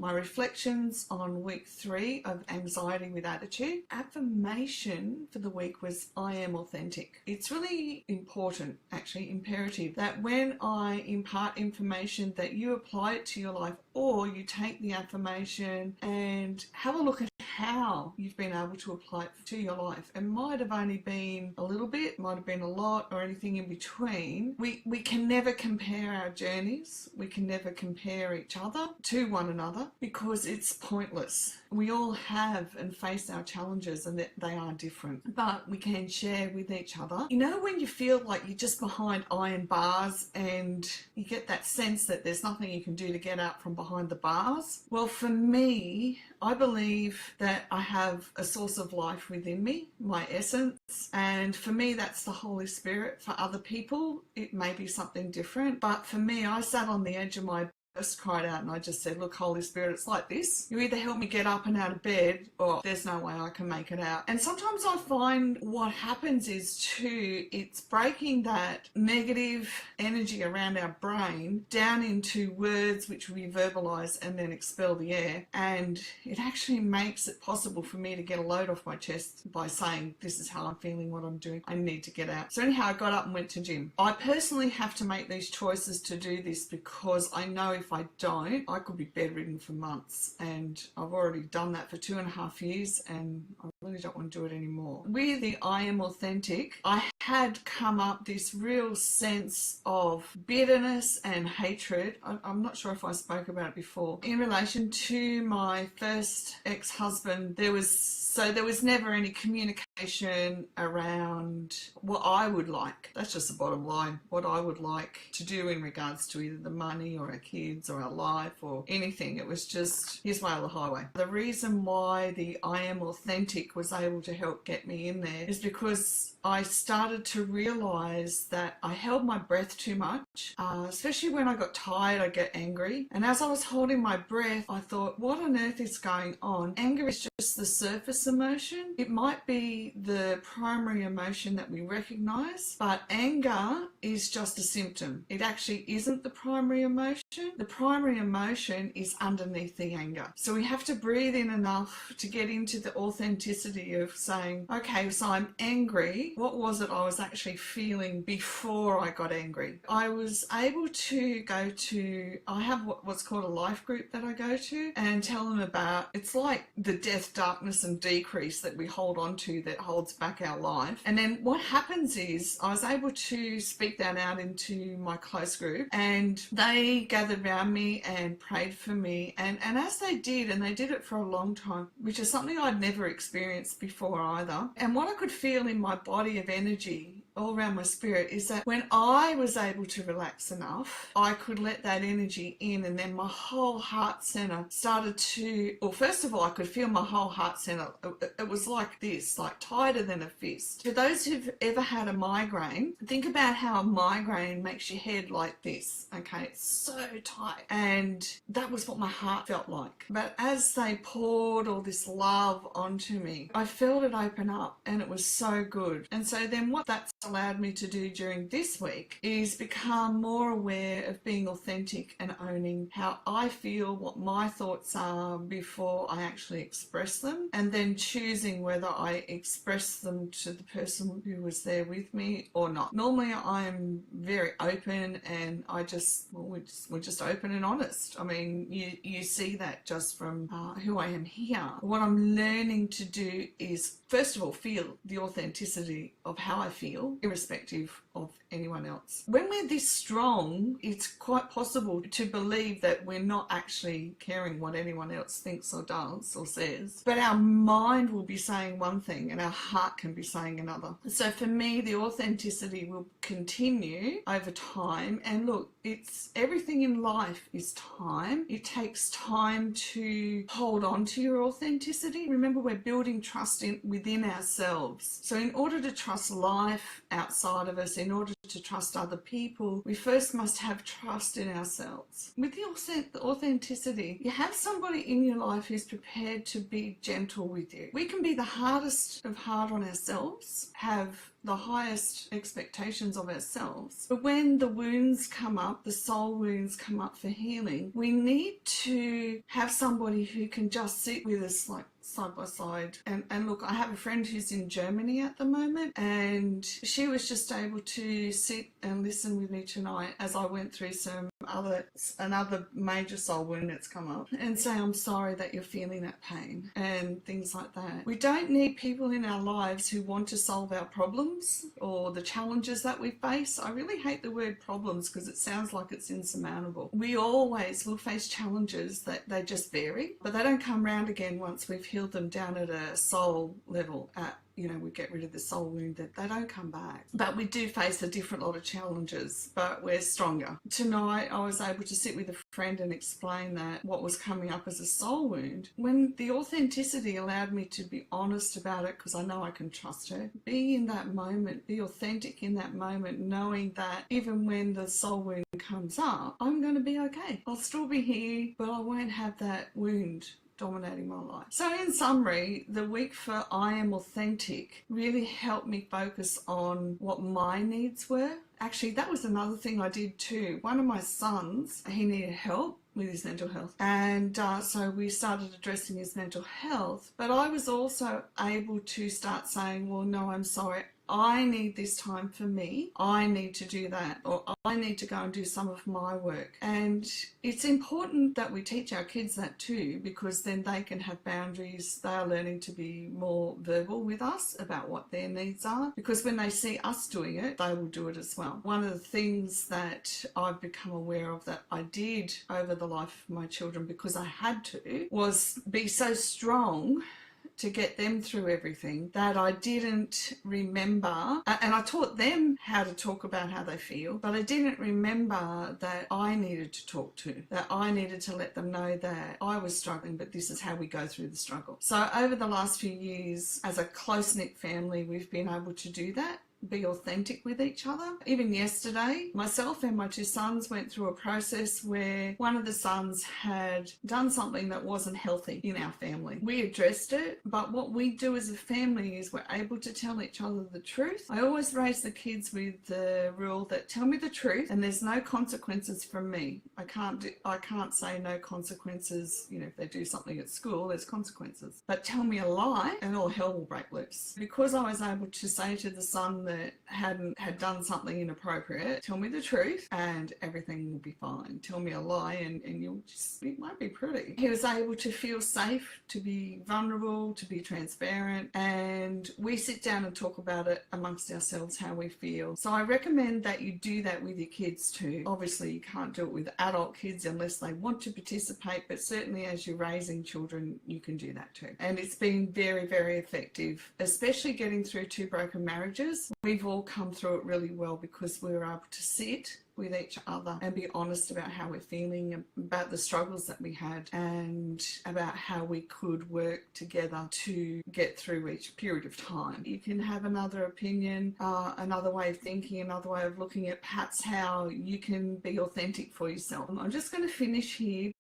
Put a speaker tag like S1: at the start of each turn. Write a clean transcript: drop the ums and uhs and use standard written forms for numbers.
S1: my reflections on week 3 of anxiety with attitude. Affirmation for the week was I am authentic. It's really important, actually imperative, that when I impart information that you apply it to your life, or you take the affirmation and have a look at how you've been able to apply it to your life. It might have only been a little bit, might have been a lot, or anything in between. We can never compare our journeys. We can never compare each other to one another because it's pointless. We all have and face our challenges, and that they are different, but we can share with each other. You know, when you feel like you're just behind iron bars and you get that sense that there's nothing you can do to get out from behind the bars? Well, for me, I believe that I have a source of life within me, my essence, and for me that's the Holy Spirit. For other people it may be something different, but for me, I sat on the edge of my just cried out and I just said, look, Holy Spirit, it's like this. You either help me get up and out of bed, or there's no way I can make it out. And sometimes I find what happens is too, it's breaking that negative energy around our brain down into words which we verbalize and then expel the air. And it actually makes it possible for me to get a load off my chest by saying, this is how I'm feeling, what I'm doing, I need to get out. So anyhow, I got up and went to gym. I personally have to make these choices to do this because I know if I don't, I could be bedridden for months, and I've already done that for 2.5 years, and I really don't want to do it anymore. With the I am authentic, I had come up this real sense of bitterness and hatred. I'm not sure if I spoke about it before. In relation to my first ex-husband, there was never any communication around what I would like. That's just the bottom line. What I would like to do in regards to either the money or our kids or our life or anything. It was just his way or the highway. The reason why the I am authentic was able to help get me in there is because I started to realize that I held my breath too much, especially when I got tired, I get angry. And as I was holding my breath, I thought, what on earth is going on? Anger is just the surface emotion. It might be the primary emotion that we recognize, but anger is just a symptom. It actually isn't the primary emotion. The primary emotion is underneath the anger. So we have to breathe in enough to get into the authenticity of saying, okay, so I'm angry. What was it I was actually feeling before I got angry? I was able to go to, I have what's called a life group that I go to and tell them about, it's like the death, darkness and decrease that we hold on to that holds back our life. And then what happens is I was able to speak that out into my close group, and they gathered around me and prayed for me. And as they did, and they did it for a long time, which is something I'd never experienced before either. And what I could feel in my body of energy all around my spirit is that when I was able to relax enough, I could let that energy in, and then my whole heart center started to, well, first of all, I could feel my whole heart center. It was like this, like tighter than a fist. For those who've ever had a migraine, think about how a migraine makes your head like this, okay? It's so tight. And that was what my heart felt like. But as they poured all this love onto me, I felt it open up, and it was so good. And so then what that's allowed me to do during this week is become more aware of being authentic and owning how I feel, what my thoughts are before I actually express them, and then choosing whether I express them to the person who was there with me or not. Normally I'm very open, and I just, well, we're just open and honest. I mean, you see that just from who I am here. What I'm learning to do is, first of all, feel the authenticity of how I feel, irrespective of anyone else. When we're this strong, it's quite possible to believe that we're not actually caring what anyone else thinks or does or says, but our mind will be saying one thing and our heart can be saying another. So for me, the authenticity will continue over time. And look, it's everything in life is time. It takes time to hold on to your authenticity. Remember, we're building trust within ourselves. So in order to trust life outside of us. In order to trust other people, we first must have trust in ourselves. With the authenticity, you have somebody in your life who's prepared to be gentle with you. We can be the hardest of hard on ourselves, have the highest expectations of ourselves. But when the wounds come up, the soul wounds come up for healing, we need to have somebody who can just sit with us like side by side. And look, I have a friend who's in Germany at the moment, and she was just able to sit and listen with me tonight as I went through another major soul wound that's come up, and say, I'm sorry that you're feeling that pain, and things like that. We don't need people in our lives who want to solve our problems or the challenges that we face. I really hate the word problems because it sounds like it's insurmountable. We always will face challenges that they just vary, but they don't come round again once we've healed them down at a soul level. We get rid of the soul wound, that they don't come back. But we do face a different lot of challenges, but we're stronger. Tonight I was able to sit with a friend and explain that what was coming up as a soul wound, when the authenticity allowed me to be honest about it, because I know I can trust her. Be in that moment, be authentic in that moment, knowing that even when the soul wound comes up, I'm going to be okay. I'll still be here, but I won't have that wound dominating my life. So in summary, the week for I Am Authentic really helped me focus on what my needs were. Actually, that was another thing I did too. One of my sons, he needed help with his mental health, and so we started addressing his mental health, but I was also able to start saying, well, no, I'm sorry, I need this time for me, I need to do that, or I need to go and do some of my work. And it's important that we teach our kids that too, because then they can have boundaries. They are learning to be more verbal with us about what their needs are, because when they see us doing it, they will do it as well. One of the things that I've become aware of that I did over the life of my children, because I had to, was be so strong to get them through everything that I didn't remember, and I taught them how to talk about how they feel, but I didn't remember that I needed to talk to, that I needed to let them know that I was struggling, but this is how we go through the struggle. So over the last few years, as a close-knit family, we've been able to do that, be authentic with each other. Even yesterday, myself and my two sons went through a process where one of the sons had done something that wasn't healthy in our family. We addressed it, but what we do as a family is we're able to tell each other the truth. I always raise the kids with the rule that tell me the truth and there's no consequences from me. I can't say no consequences. If they do something at school, there's consequences. But tell me a lie and all hell will break loose. Because I was able to say to the son that had done something inappropriate, tell me the truth and everything will be fine. Tell me a lie and it won't be pretty. He was able to feel safe, to be vulnerable, to be transparent, and we sit down and talk about it amongst ourselves, how we feel. So I recommend that you do that with your kids too. Obviously you can't do it with adult kids unless they want to participate, but certainly as you're raising children, you can do that too. And it's been very, very effective, especially getting through 2 broken marriages. We've all come through it really well because we were able to sit with each other and be honest about how we're feeling, about the struggles that we had, and about how we could work together to get through each period of time. You can have another opinion, another way of thinking, another way of looking at perhaps how you can be authentic for yourself. I'm just going to finish here